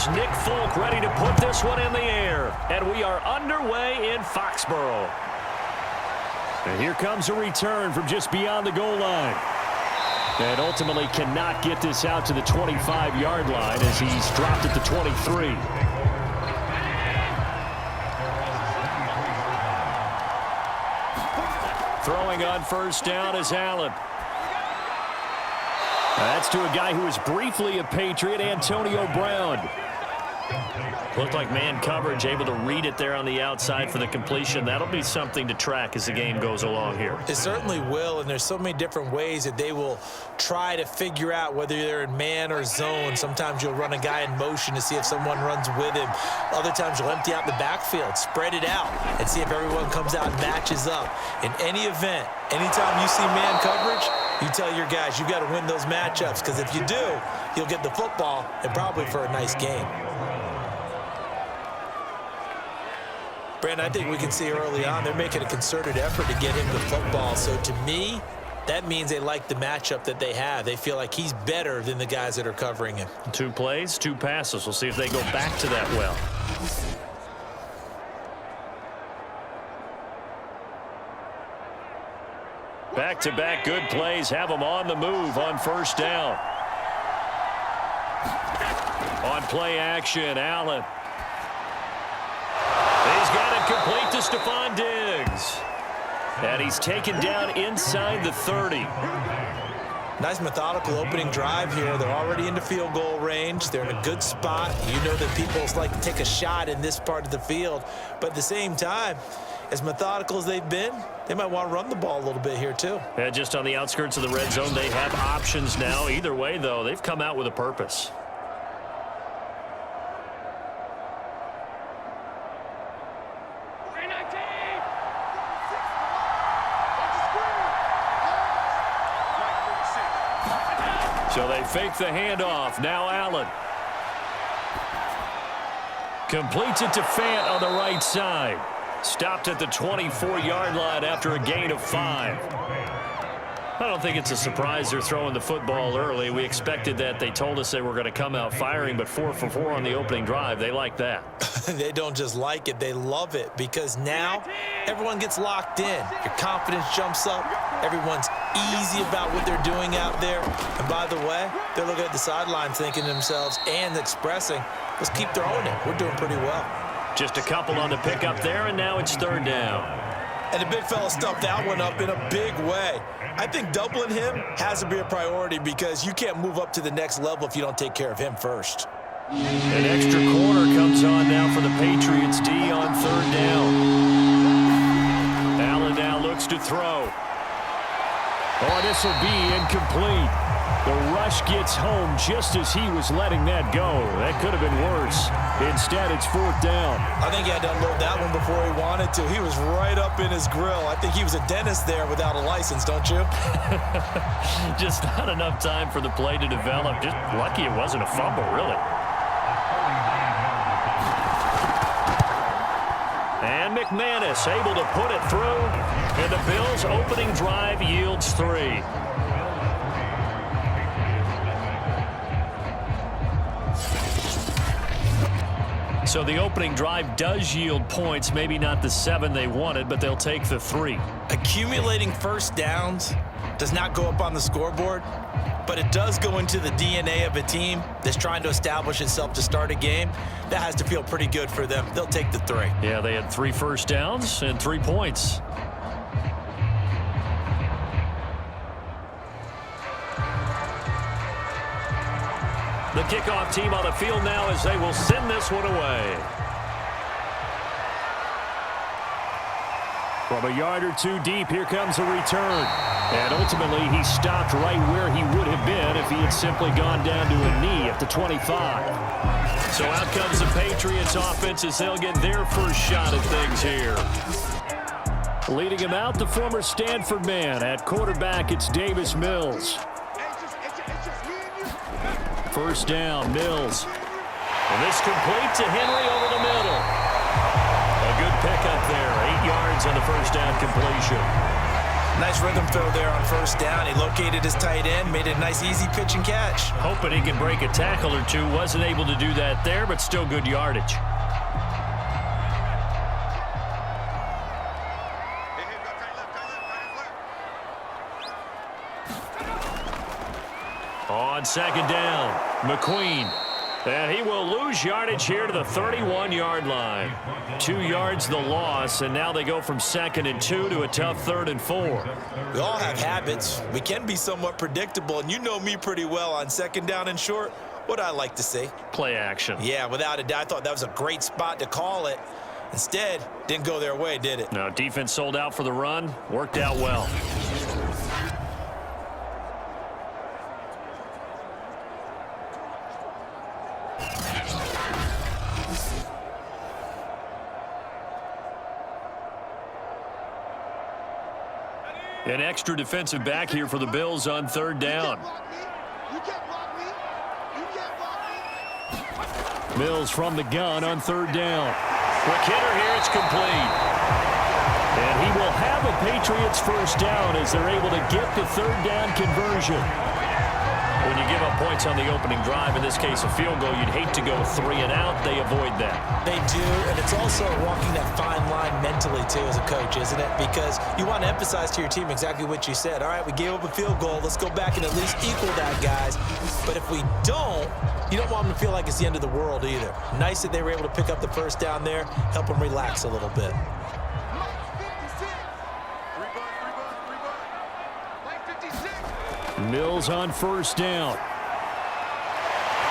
Here's Nick Folk ready to put this one in the air. And we are underway in Foxborough. And here comes a return from just beyond the goal line. And ultimately cannot get this out to the 25-yard line as he's dropped at the 23. Throwing on first down is Allen. That's to a guy who was briefly a Patriot, Antonio Brown. Looked like man coverage, able to read it there on the outside for the completion. That'll be something to track as the game goes along here. It certainly will, and there's so many different ways that they will try to figure out whether they're in man or zone. Sometimes you'll run a guy in motion to see if someone runs with him. Other times you'll empty out the backfield, spread it out, and see if everyone comes out and matches up. In any event, anytime you see man coverage, you tell your guys you've got to win those matchups, because if you do, you'll get the football and probably for a nice game. Brandon, I think we can see early on they're making a concerted effort to get him the football. So to me, that means they like the matchup that they have. They feel like he's better than the guys that are covering him. 2 plays, 2 passes. We'll see if they go back to that well. Back-to-back good plays have them on the move on first down. On play action, Allen. He's got it complete to Stephon Diggs. And he's taken down inside the 30. Nice methodical opening drive here. They're already into field goal range. They're in a good spot. You know that people like to take a shot in this part of the field. But at the same time, as methodical as they've been, they might want to run the ball a little bit here too. Yeah, just on the outskirts of the red zone, they have options now. Either way, though, they've come out with a purpose. So they fake the handoff. Now Allen. Completes it to Fant on the right side. Stopped at the 24-yard line after a gain of 5. I don't think it's a surprise they're throwing the football early. We expected that. They told us they were going to come out firing, but 4 for 4 on the opening drive. They like that. They don't just like it. They love it, because now everyone gets locked in. Your confidence jumps up. Everyone's easy about what they're doing out there. And by the way, they're looking at the sidelines thinking to themselves and expressing, let's keep throwing it. We're doing pretty well. Just a couple on the pickup there, and now it's third down. And the big fella stuffed that one up in a big way. I think doubling him has to be a priority, because you can't move up to the next level if you don't take care of him first. An extra corner comes on now for the Patriots D on third down. Allen now looks to throw. Oh, this will be incomplete. The rush gets home just as he was letting that go. That could have been worse. Instead, it's fourth down. I think he had to unload that one before he wanted to. He was right up in his grill. I think he was a dentist there without a license, don't you? Just not enough time for the play to develop. Just lucky it wasn't a fumble, really. And McManus able to put it through. And the Bills' opening drive yields 3. So the opening drive does yield points, maybe not the 7 they wanted, but they'll take the 3. Accumulating first downs does not go up on the scoreboard, but it does go into the DNA of a team that's trying to establish itself to start a game. That has to feel pretty good for them. They'll take the 3. Yeah, they had 3 first downs and 3 points. The kickoff team on the field now as they will send this one away. From a yard or 2 deep, here comes a return. And ultimately, he stopped right where he would have been if he had simply gone down to a knee at the 25. So out comes the Patriots offense as they'll get their first shot at things here. Leading him out, the former Stanford man. At quarterback, it's Davis Mills. First down, Mills. And this complete to Henry over the middle. A good pickup there. 8 yards on the first down completion. Nice rhythm throw there on first down. He located his tight end, made it a nice easy pitch and catch. Hoping he can break a tackle or two. Wasn't able to do that there, but still good yardage. On second down, McQueen. And he will lose yardage here to the 31-yard line. 2 yards the loss, and now they go from 2nd and 2 to a tough 3rd and 4. We all have habits. We can be somewhat predictable, and you know me pretty well on 2nd down and short. What I like to say? Play action. Yeah, without a doubt. I thought that was a great spot to call it. Instead, didn't go their way, did it? No, defense sold out for the run. Worked out well. An extra defensive back here for the Bills on 3rd down. Mills from the gun on 3rd down. Quick hitter here, it's complete. And he will have a Patriots first down as they're able to get the 3rd down conversion. When you give up points on the opening drive, in this case a field goal, you'd hate to go 3 and out. They avoid that. They do, and it's also walking that fine line mentally, too, as a coach, isn't it? Because you want to emphasize to your team exactly what you said. All right, we gave up a field goal. Let's go back and at least equal that, guys. But if we don't, you don't want them to feel like it's the end of the world either. Nice that they were able to pick up the first down there, help them relax a little bit. Mills on first down.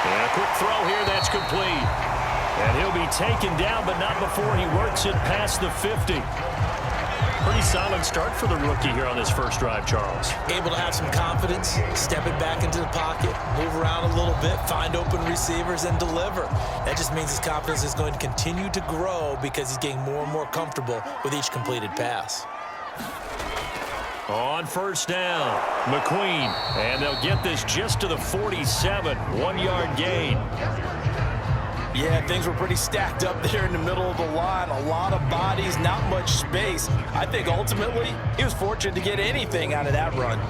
And a quick throw here, that's complete. And he'll be taken down, but not before he works it past the 50. Pretty solid start for the rookie here on his first drive, Charles. Able to have some confidence, step it back into the pocket, move around a little bit, find open receivers, and deliver. That just means his confidence is going to continue to grow because he's getting more and more comfortable with each completed pass. On first down, McQueen, and they'll get this just to the 47, 1-yard gain. Yeah, things were pretty stacked up there in the middle of the line. A lot of bodies, not much space. I think ultimately he was fortunate to get anything out of that run.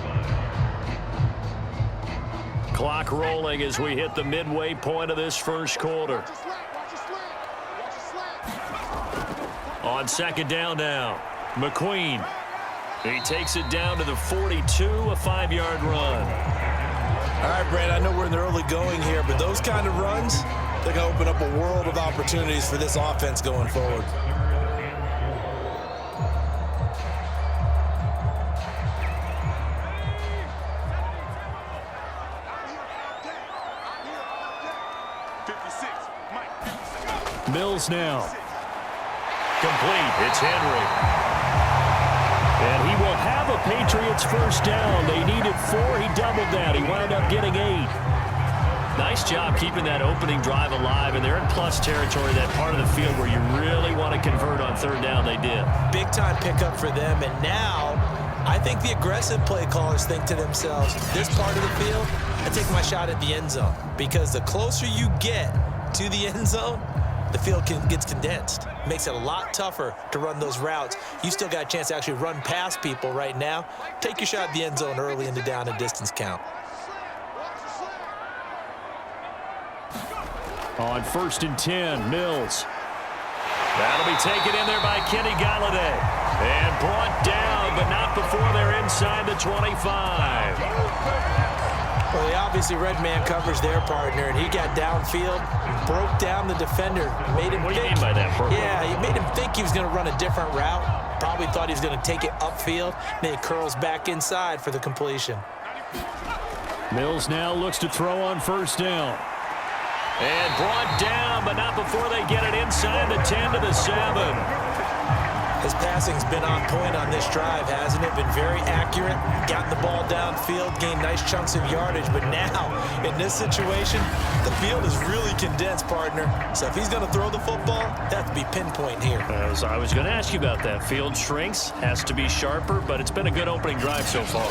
Clock rolling as we hit the midway point of this first quarter. On second down now, McQueen. He takes it down to the 42, a 5-yard run. All right, Brad, I know we're in the early going here, but those kind of runs, they're going to open up a world of opportunities for this offense going forward. Mills now. Complete. It's Henry. And he will have a Patriots first down. They needed 4. He doubled that. He wound up getting 8. Nice job keeping that opening drive alive. And they're in plus territory, that part of the field where you really want to convert on 3rd down. They did. Big-time pickup for them. And now I think the aggressive play callers think to themselves, this part of the field, I take my shot at the end zone. Because the closer you get to the end zone, the field gets condensed. Makes it a lot tougher to run those routes. You still got a chance to actually run past people right now. Take your shot at the end zone early in the down and distance count. On 1st and 10, Mills. That'll be taken in there by Kenny Galladay. And brought down, but not before they're inside the 25. Well, he obviously read man coverage their partner, and he got downfield, broke down the defender, made him think. What do you mean by that, Purple? Yeah, he made him think he was going to run a different route. Probably thought he was going to take it upfield, then he curls back inside for the completion. Mills now looks to throw on first down. And brought down, but not before they get it inside the 10 to the 7. His passing's been on point on this drive, hasn't it? Been very accurate, gotten the ball downfield, gained nice chunks of yardage. But now, in this situation, the field is really condensed, partner. So if he's going to throw the football, that has to be pinpoint here. As I was going to ask you about that. Field shrinks, has to be sharper, but it's been a good opening drive so far.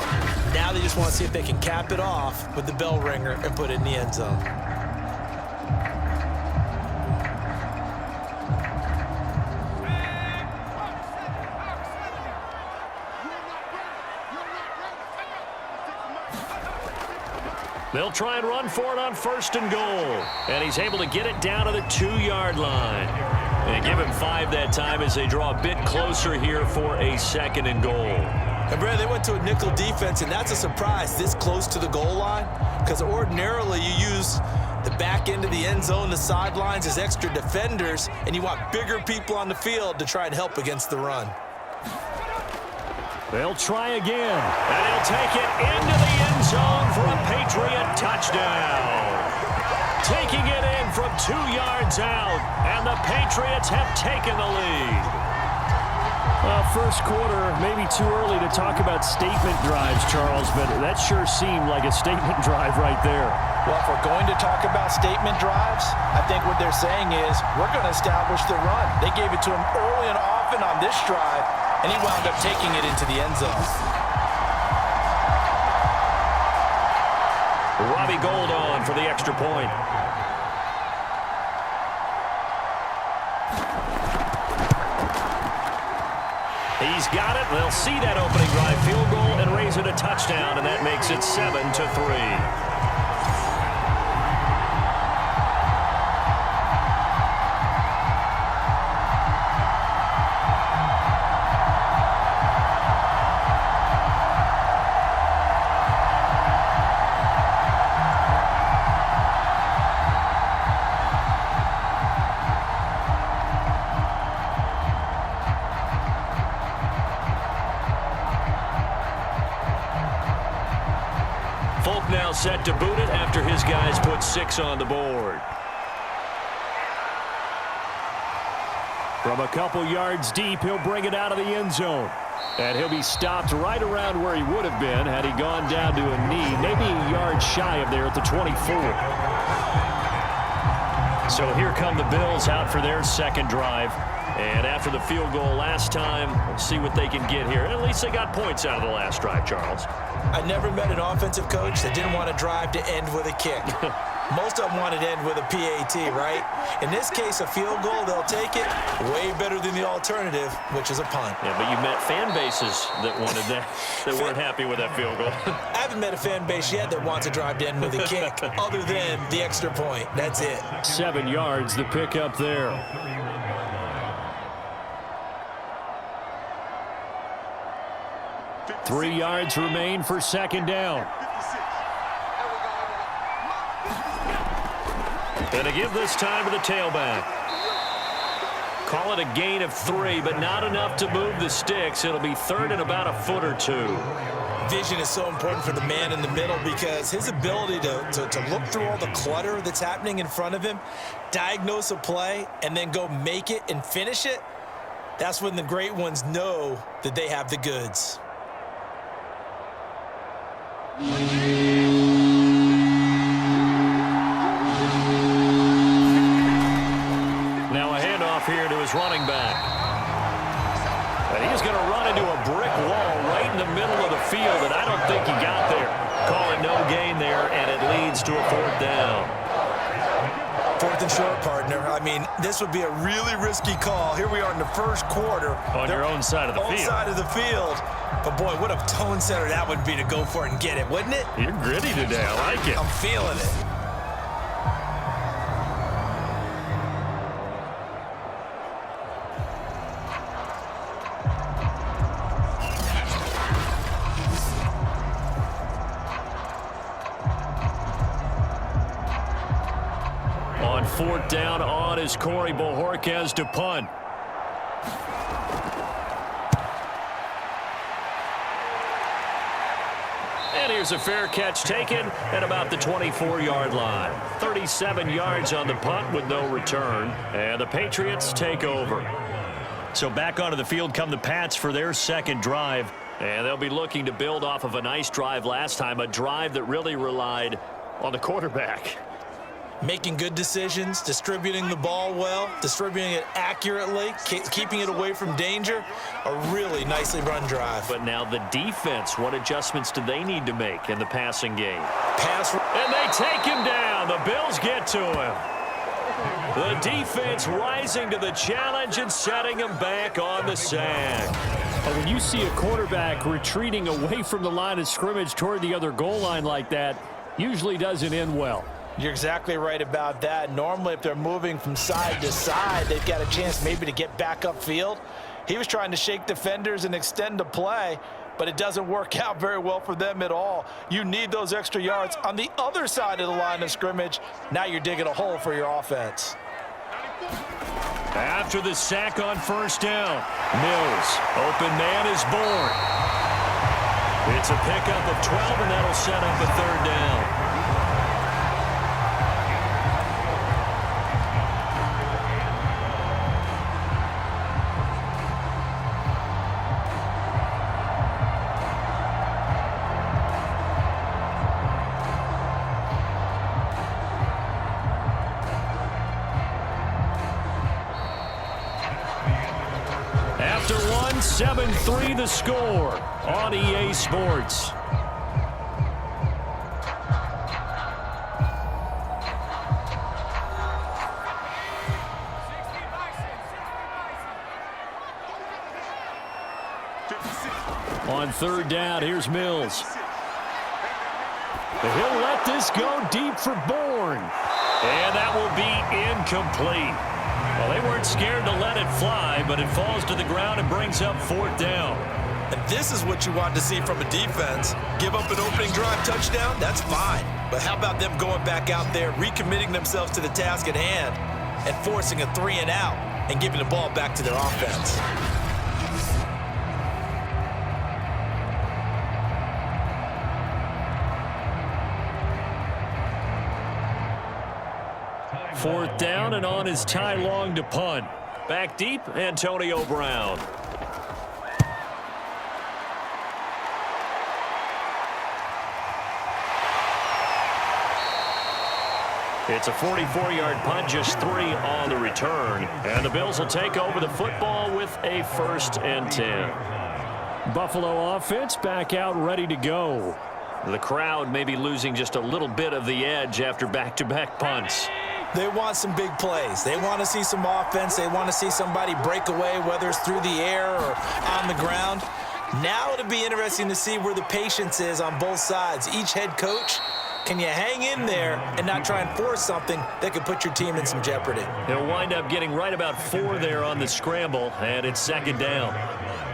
Now they just want to see if they can cap it off with the bell ringer and put it in the end zone. They'll try and run for it on 1st and goal. And he's able to get it down to the 2-yard line. And give him 5 that time as they draw a bit closer here for a 2nd and goal. And Brad, they went to a nickel defense, and that's a surprise this close to the goal line, because ordinarily you use the back end of the end zone, the sidelines as extra defenders, and you want bigger people on the field to try and help against the run. They'll try again, and he'll take it into the end zone for a Patriot touchdown. Taking it in from 2 yards out, and the Patriots have taken the lead. Well, first quarter, maybe too early to talk about statement drives, Charles, but that sure seemed like a statement drive right there. Well, if we're going to talk about statement drives, I think what they're saying is we're going to establish the run. They gave it to him early and often on this drive, and he wound up taking it into the end zone. Robbie Gould on for the extra point. He's got it. They'll see that opening drive field goal and raise it a touchdown, and that makes it 7-3. Folk now set to boot it after his guys put 6 on the board. From a couple yards deep, he'll bring it out of the end zone. And he'll be stopped right around where he would have been had he gone down to a knee, maybe a yard shy of there at the 24. So here come the Bills out for their 2nd drive. And after the field goal last time, we'll see what they can get here. At least they got points out of the last drive, Charles. I never met an offensive coach that didn't want to drive to end with a kick. Most of them wanted to end with a PAT, right? In this case, a field goal, they'll take it. Way better than the alternative, which is a punt. Yeah, but you met fan bases that wanted that, that weren't happy with that field goal. I haven't met a fan base yet that wants to drive to end with a kick, other than the extra point. That's it. 7 yards, the pickup there. Three yards remain for 2nd down. And to give this time to the tailback. Call it a gain of 3, but not enough to move the sticks. It'll be 3rd and about a foot or 2. Vision is so important for the man in the middle because his ability to look through all the clutter that's happening in front of him, diagnose a play, and then go make it and finish it, that's when the great ones know that they have the goods. Now a handoff here to his running back. And he's going to run into a brick wall right in the middle of the field, and I don't think he got there. Calling no gain there, and it leads to a 4th down. 4th and short, partner. I mean, this would be a really risky call. Here we are in the first quarter. On your own side of the field. Own side of the field. But, boy, what a tone setter that would be to go for it and get it, wouldn't it? You're gritty today. I like it. I'm feeling it. On 4th down, on is Corey Bojorquez to punt. And here's a fair catch taken at about the 24-yard line. 37 yards on the punt with no return. And the Patriots take over. So back onto the field come the Pats for their 2nd drive. And they'll be looking to build off of a nice drive last time, a drive that really relied on the quarterback. Making good decisions, distributing the ball well, distributing it accurately, keeping it away from danger. A really nicely run drive. But now the defense, what adjustments do they need to make in the passing game? And they take him down. The Bills get to him. The defense rising to the challenge and setting him back on the sack. But when you see a quarterback retreating away from the line of scrimmage toward the other goal line like that, usually doesn't end well. You're exactly right about that. Normally, if they're moving from side to side, they've got a chance maybe to get back upfield. He was trying to shake defenders and extend the play, but it doesn't work out very well for them at all. You need those extra yards on the other side of the line of scrimmage. Now you're digging a hole for your offense. After the sack on first down, Mills, open man is born. It's a pickup of 12, and that'll set up a third down. After 7-3 the score on EA Sports. On third down, here's Mills. He'll let this go deep for Bourne. And that will be incomplete. Well, they weren't scared to let it fly, but it falls to the ground and brings up fourth down. And this is what you want to see from a defense. Give up an opening drive touchdown, that's fine. But how about them going back out there, recommitting themselves to the task at hand, and forcing a 3-and-out and giving the ball back to their offense? Fourth down, and on is Ty Long to punt. Back deep, Antonio Brown. It's a 44-yard punt, just 3 on the return. And the Bills will take over the football with a 1st and 10. Buffalo offense back out ready to go. The crowd may be losing just a little bit of the edge after back-to-back punts. They want some big plays. They want to see some offense. They want to see somebody break away, whether it's through the air or on the ground. Now it'll be interesting to see where the patience is on both sides. Each head coach, can you hang in there and not try and force something that could put your team in some jeopardy? He'll wind up getting right about 4 there on the scramble, and it's 2nd down.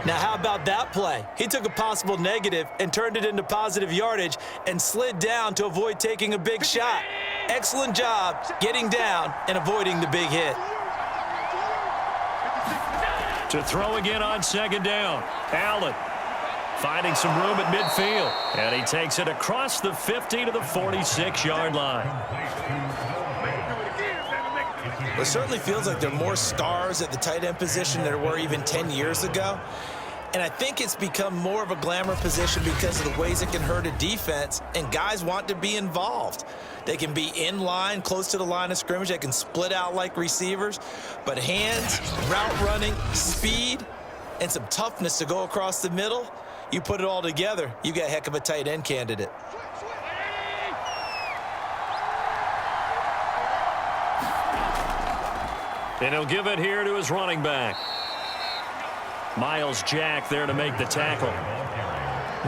Now, how about that play? He took a possible negative and turned it into positive yardage and slid down to avoid taking a big shot. Excellent job getting down and avoiding the big hit. To throw again on 2nd down, Allen finding some room at midfield. And he takes it across the 50 to the 46-yard line. It certainly feels like there are more stars at the tight end position than there were even 10 years ago. And I think it's become more of a glamour position because of the ways it can hurt a defense, and guys want to be involved. They can be in line, close to the line of scrimmage. They can split out like receivers. But hands, route running, speed, and some toughness to go across the middle, you put it all together, you got a heck of a tight end candidate. And he'll give it here to his running back. Miles Jack there to make the tackle.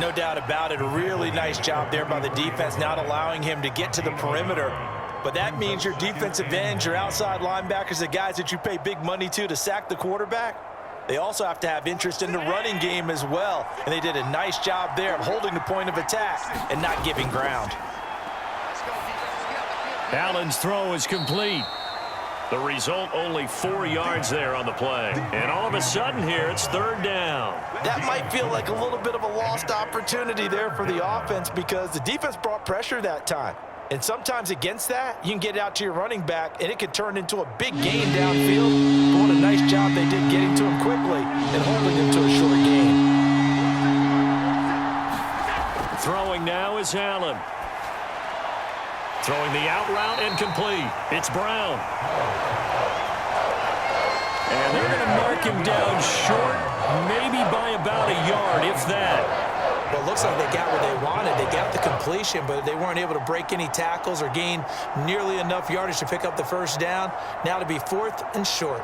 No doubt about it. A really nice job there by the defense, not allowing him to get to the perimeter. But that means your defensive ends, your outside linebackers, the guys that you pay big money to sack the quarterback, they also have to have interest in the running game as well. And they did a nice job there of holding the point of attack and not giving ground. Allen's throw is complete. The result, only 4 yards there on the play. And all of a sudden here, it's 3rd down. That might feel like a little bit of a lost opportunity there for the offense because the defense brought pressure that time. And sometimes against that, you can get it out to your running back, and it could turn into a big gain downfield. But what a nice job they did getting to him quickly and holding him to a short gain. Throwing now is Allen. Throwing the out route incomplete. It's Brown. And they're going to mark him down short, maybe by about a yard, if that. Well, it looks like they got what they wanted. They got the completion, but they weren't able to break any tackles or gain nearly enough yardage to pick up the 1st down. Now to be 4th and short.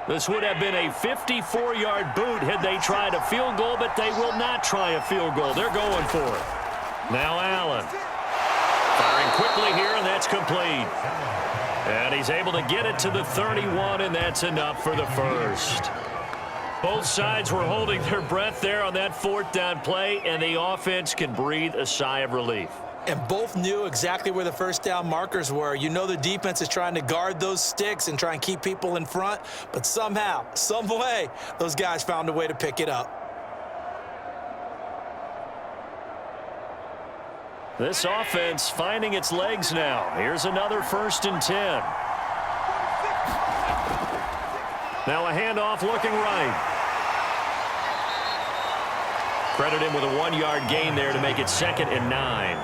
This would have been a 54-yard boot had they tried a field goal, but they will not try a field goal. They're going for it. Now Allen. Firing quickly here, and that's complete. And he's able to get it to the 31, and that's enough for the first. Both sides were holding their breath there on that fourth down play, and the offense can breathe a sigh of relief. And both knew exactly where the first down markers were. You know the defense is trying to guard those sticks and try and keep people in front, but somehow, some way, those guys found a way to pick it up. This offense finding its legs now. Here's another 1st and 10. Now a handoff looking right. Credit him with a 1-yard gain there to make it 2nd and 9.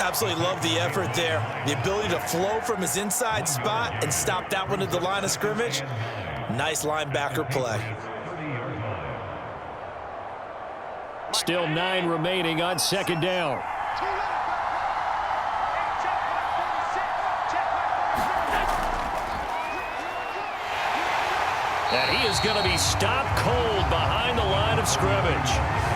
Absolutely love the effort there. The ability to flow from his inside spot and stop that one at the line of scrimmage. Nice linebacker play. Still 9 remaining on 2nd down. And he is going to be stopped cold behind the line of scrimmage.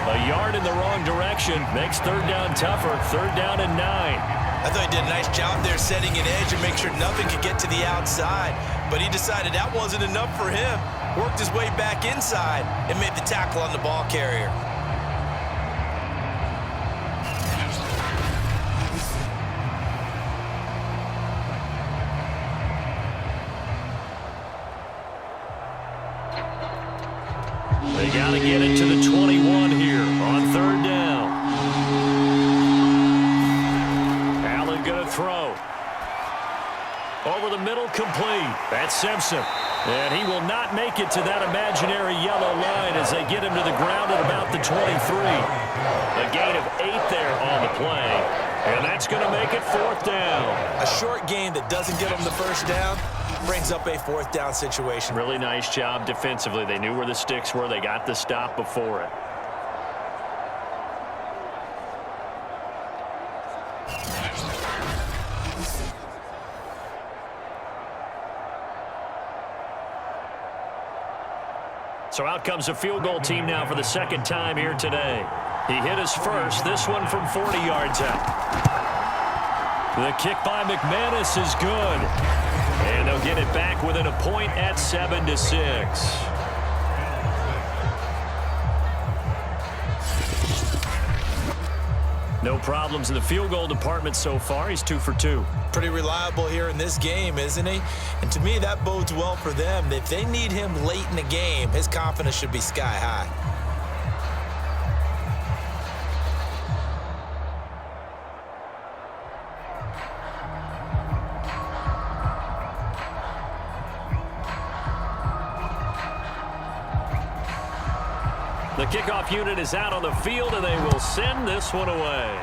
A yard in the wrong direction makes 3rd down tougher. 3rd down and 9. I thought he did a nice job there setting an edge and make sure nothing could get to the outside. But he decided that wasn't enough for him. Worked his way back inside and made the tackle on the ball carrier. They got to get it to the 21 here on 3rd down. Allen going to throw. Over the middle, complete. That's Simpson. And he will not make it to that imaginary yellow line as they get him to the ground at about the 23. A gain of 8 there on the play. And that's going to make it 4th down. A short gain that doesn't get him the first down brings up a 4th down situation. Really nice job defensively. They knew where the sticks were. They got the stop before it. So out comes a field goal team now for the 2nd time here today. He hit his first, this one from 40 yards out. The kick by McManus is good. And they'll get it back within a point at 7-6. No problems in the field goal department so far. He's 2 for 2. Pretty reliable here in this game, isn't he? And to me, that bodes well for them. If they need him late in the game, his confidence should be sky high. The kickoff unit is out on the field, and they will send this one away.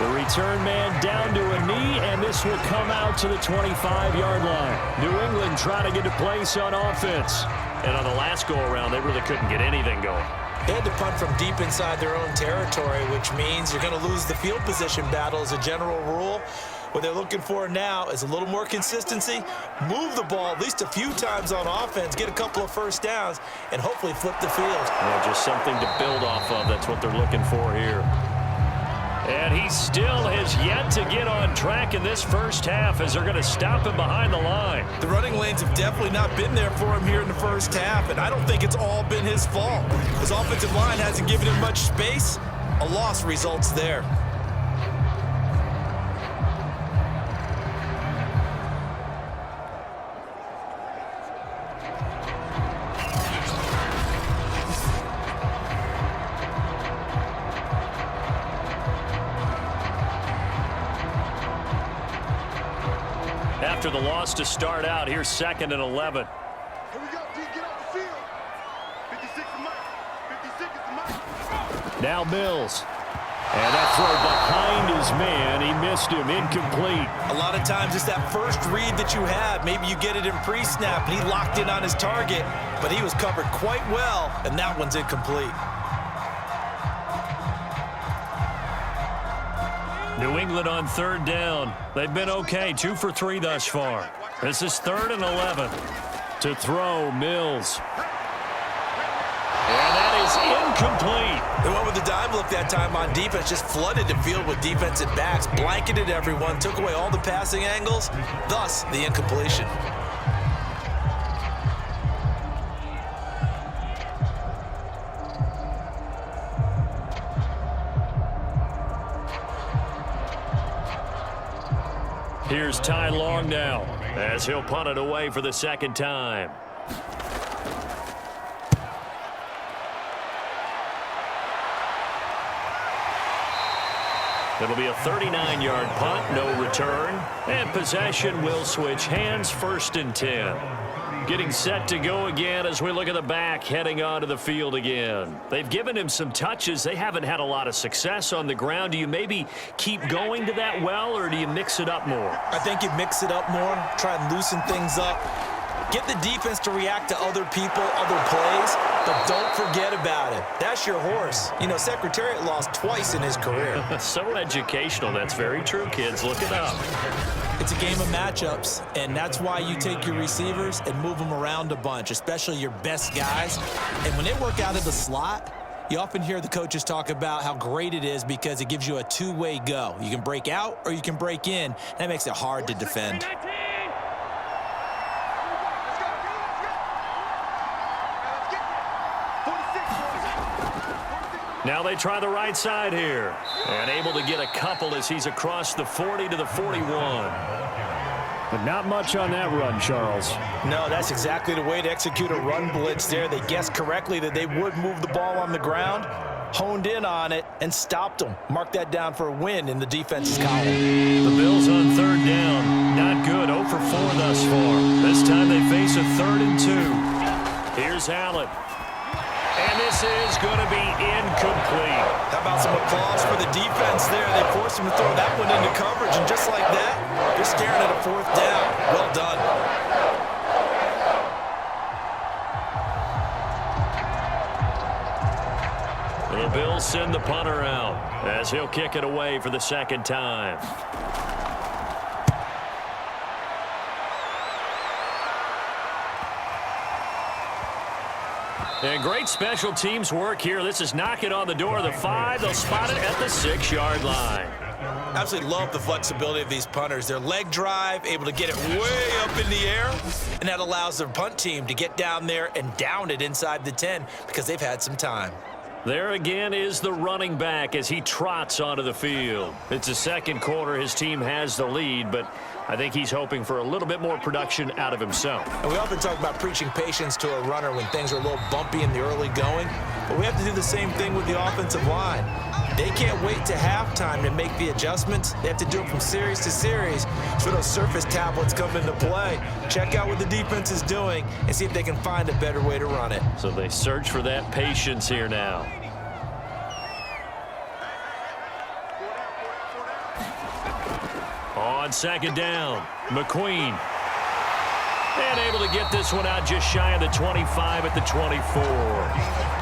The return man down to a knee, and this will come out to the 25-yard line. New England trying to get a place on offense. And on the last go-around, they really couldn't get anything going. They had to punt from deep inside their own territory, which means you're going to lose the field position battle as a general rule. What they're looking for now is a little more consistency, move the ball at least a few times on offense, get a couple of first downs, and hopefully flip the field. Yeah, just something to build off of. That's what they're looking for here. And he still has yet to get on track in this first half as they're going to stop him behind the line. The running lanes have definitely not been there for him here in the first half, and I don't think it's all been his fault. His offensive line hasn't given him much space. A loss results there. After the loss to start out, here's 2nd and 11. Here we go, D, get off the field. 56 to Mike. 56 to Mike. Now Mills. And that throw behind his man. He missed him. Incomplete. A lot of times it's that first read that you have. Maybe you get it in pre-snap, and he locked in on his target, but he was covered quite well, and that one's incomplete. New England on third down. They've been okay, 2 for 3 thus far. This is 3rd and 11. To throw, Mills. And that is incomplete. They went with the dime look that time on defense, just flooded the field with defensive backs, blanketed everyone, took away all the passing angles, thus the incompletion. Here's Ty Long now, as he'll punt it away for the second time. It'll be a 39-yard punt, no return. And possession will switch hands, 1st and 10. Getting set to go again as we look at the back heading onto the field again. They've given him some touches. They haven't had a lot of success on the ground. Do you maybe keep going to that well, or do you mix it up more? I think you mix it up more, try and loosen things up. Get the defense to react to other people, other plays, but don't forget about it. That's your horse. You know, Secretariat lost twice in his career. So educational. That's very true, kids. Look it up. It's a game of matchups, and that's why you take your receivers and move them around a bunch, especially your best guys. And when they work out of the slot, you often hear the coaches talk about how great it is because it gives you a two-way go. You can break out or you can break in. That makes it hard to defend. Now they try the right side here. And able to get a couple as he's across the 40 to the 41. But not much on that run, Charles. No, that's exactly the way to execute a run blitz there. They guessed correctly that they would move the ball on the ground, honed in on it, and stopped them. Mark that down for a win in the defense's column. The Bills on third down. Not good. 0 for 4 thus far. This time they face a 3rd and 2. Here's Allen. And this is going to be incomplete. How about some applause for the defense there? They forced him to throw that one into coverage, and just like that, they're staring at a 4th down. Well done. The Bills send the punter out as he'll kick it away for the second time. And great special teams work here. This is knocking on the door of the 5. They'll spot it at the 6-yard line. Absolutely love the flexibility of these punters. Their leg drive, able to get it way up in the air, and that allows their punt team to get down there and down it inside the 10 because they've had some time. There again is the running back as he trots onto the field. It's the second quarter. His team has the lead, but I think he's hoping for a little bit more production out of himself. And we often talk about preaching patience to a runner when things are a little bumpy in the early going, but we have to do the same thing with the offensive line. They can't wait to halftime to make the adjustments. They have to do it from series to series. So those surface tablets come into play. Check out what the defense is doing and see if they can find a better way to run it. So they search for that patience here now. On second down, McQueen. And able to get this one out just shy of the 25 at the 24.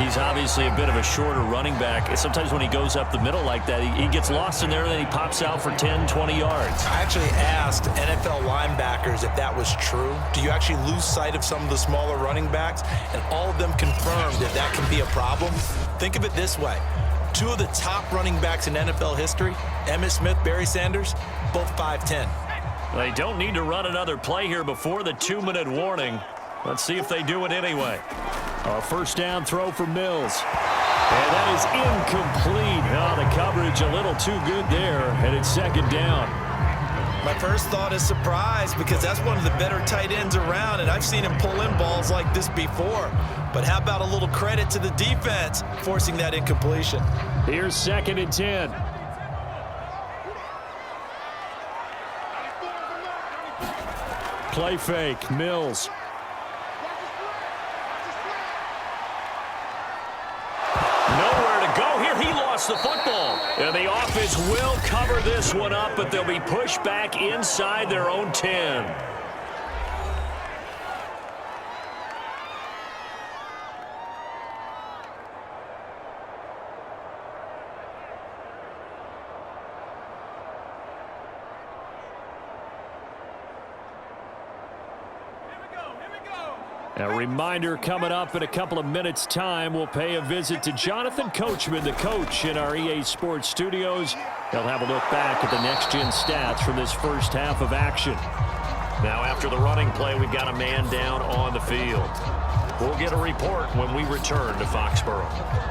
He's obviously a bit of a shorter running back. Sometimes when he goes up the middle like that, he gets lost in there, and then he pops out for 10, 20 yards. I actually asked NFL linebackers if that was true. Do you actually lose sight of some of the smaller running backs? And all of them confirmed that that can be a problem. Think of it this way. 2 of the top running backs in NFL history, Emmitt Smith, Barry Sanders, both 5'10". They don't need to run another play here before the 2-minute warning. Let's see if they do it anyway. A first down throw for Mills. And that is incomplete. Oh, the coverage a little too good there, and it's second down. My first thought is surprise because that's one of the better tight ends around, and I've seen him pull in balls like this before. But how about a little credit to the defense forcing that incompletion? Here's 2nd and 10. Play fake, Mills. Nowhere to go here. He lost the football. And the offense will cover this one up, but they'll be pushed back inside their own 10. A reminder coming up in a couple of minutes' time. We'll pay a visit to Jonathan Coachman, the coach in our EA Sports studios. He'll have a look back at the next-gen stats from this first half of action. Now after the running play, we've got a man down on the field. We'll get a report when we return to Foxborough.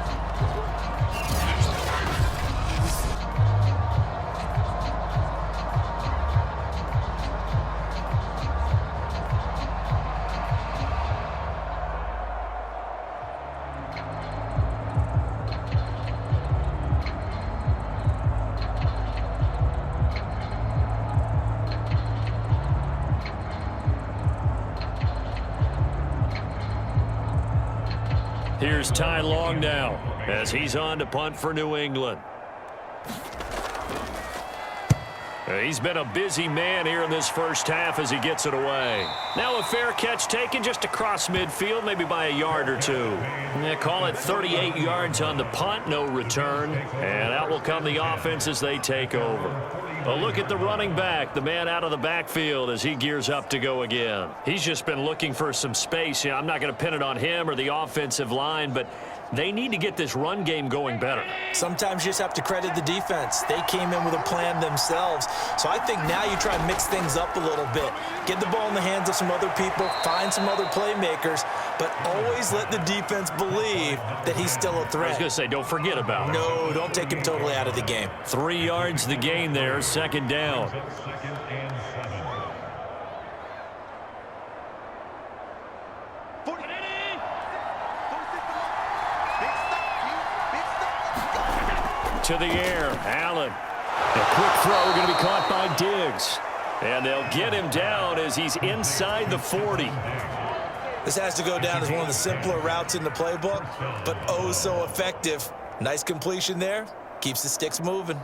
Here's Ty Long now as he's on to punt for New England. He's been a busy man here in this first half as he gets it away. Now a fair catch taken just across midfield, maybe by a yard or two. Yeah, call it 38 yards on the punt, no return. And out will come the offense as they take over. A look at the running back, the man out of the backfield as he gears up to go again. He's just been looking for some space. I'm not going to pin it on him or the offensive line, but they need to get this run game going better. Sometimes you just have to credit the defense. They came in with a plan themselves. So I think now you try and mix things up a little bit. Get the ball in the hands of some other people, find some other playmakers, but always let the defense believe that he's still a threat. I was going to say, don't forget about it. No, don't take him totally out of the game. 3 yards the gain there, second down. To the air, Allen. A quick throw going to be caught by Diggs. And they'll get him down as he's inside the 40. This has to go down as one of the simpler routes in the playbook, but oh so effective. Nice completion there. Keeps the sticks moving.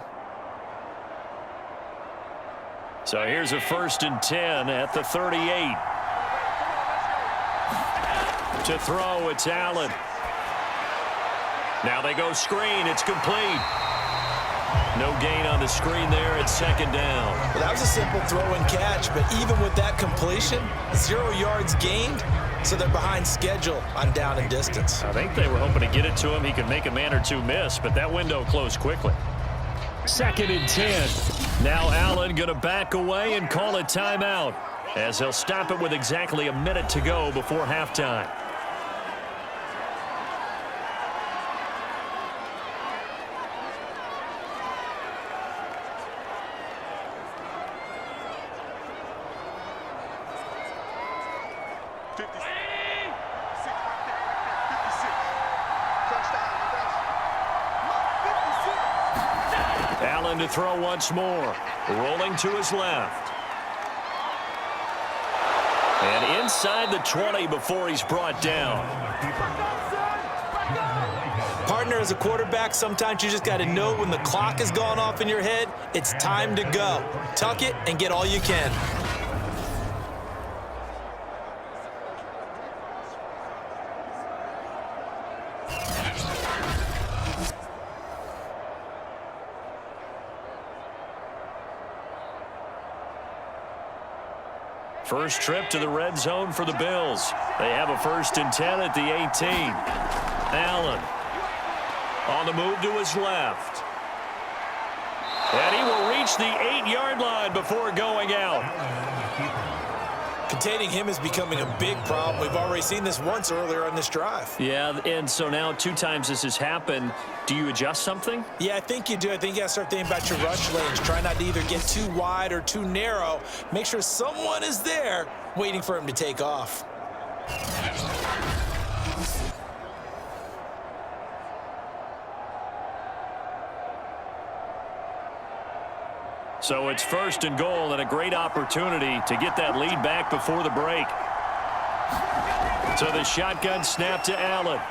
So here's a 1st and 10 at the 38. To throw, it's Allen. Now they go screen. It's complete. No gain on the screen there at second down. Well, that was a simple throw and catch, but even with that completion, 0 yards gained, so they're behind schedule on down and distance. I think they were hoping to get it to him. He could make a man or two miss, but that window closed quickly. 2nd and 10. Now Allen going to back away and call a timeout as they'll stop it with exactly a minute to go before halftime. Allen to throw once more. Rolling to his left. And inside the 20 before he's brought down. Partner, as a quarterback, sometimes you just got to know when the clock has gone off in your head, it's time to go. Tuck it and get all you can. First trip to the red zone for the Bills. They have a 1st and 10 at the 18. Allen on the move to his left. And he will reach the 8-yard line before going out. Containing him is becoming a big problem. We've already seen this once earlier on this drive. Yeah, and so now 2 times this has happened. Do you adjust something? Yeah, I think you do. I think you got to start thinking about your rush lanes. Try not to either get too wide or too narrow. Make sure someone is there waiting for him to take off. So it's 1st and goal and a great opportunity to get that lead back before the break. So the shotgun snap to Allen.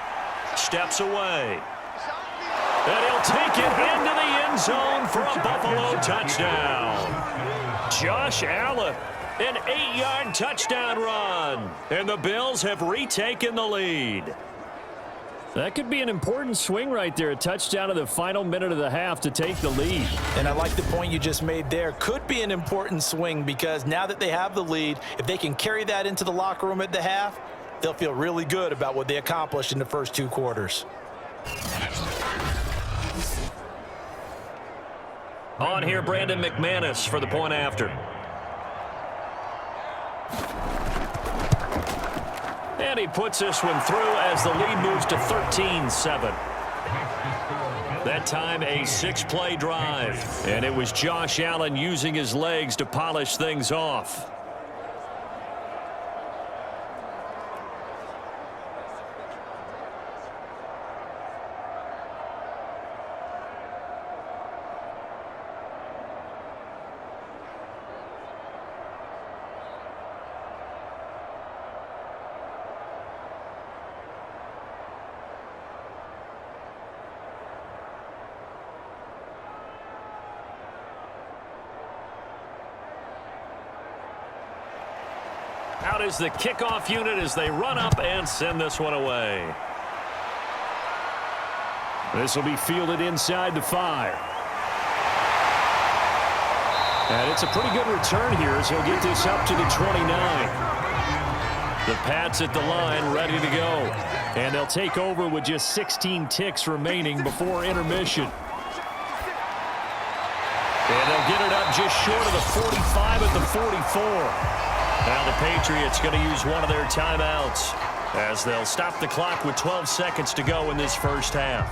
Steps away. And he'll take it into the end zone for a Buffalo touchdown. Josh Allen, an 8-yard touchdown run. And the Bills have retaken the lead. That could be an important swing right there. A touchdown in the final minute of the half to take the lead. And I like the point you just made there. Could be an important swing because now that they have the lead, if they can carry that into the locker room at the half, they'll feel really good about what they accomplished in the first 2 quarters. On here, Brandon McManus for the point after. And he puts this one through as the lead moves to 13-7. That time a 6-play drive. And it was Josh Allen using his legs to polish things off. Out is the kickoff unit as they run up and send this one away. This will be fielded inside the 5. And it's a pretty good return here as he'll get this up to the 29. The Pats at the line ready to go. And they'll take over with just 16 ticks remaining before intermission. And they'll get it up just short of the 45 at the 44. Now the Patriots going to use one of their timeouts as they'll stop the clock with 12 seconds to go in this first half.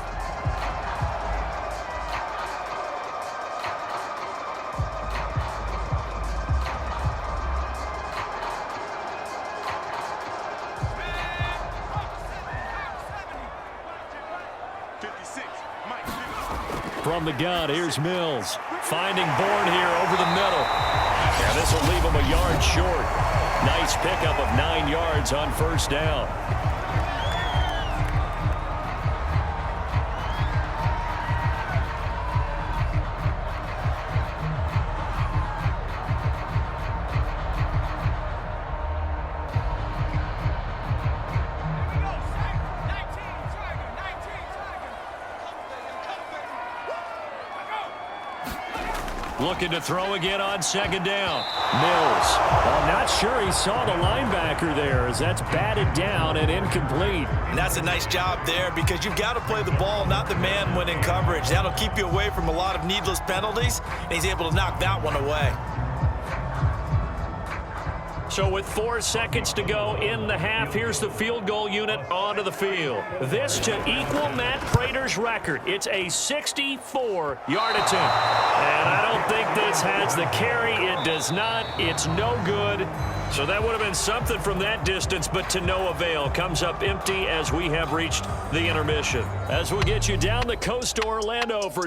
From the gun, here's Mills. Finding Bourne here over the middle. And this will leave him a yard short. Nice pickup of 9 yards on first down. Looking to throw again on second down. Mills. I'm not sure he saw the linebacker there as that's batted down and incomplete. And that's a nice job there because you've got to play the ball, not the man when in coverage. That'll keep you away from a lot of needless penalties, and he's able to knock that one away. So with 4 seconds to go in the half, here's the field goal unit onto the field. This to equal Matt Prater's record. It's a 64-yard attempt. And I don't think this has the carry. It does not. It's no good. So that would have been something from that distance, but to no avail. Comes up empty as we have reached the intermission. As we'll get you down the coast to Orlando for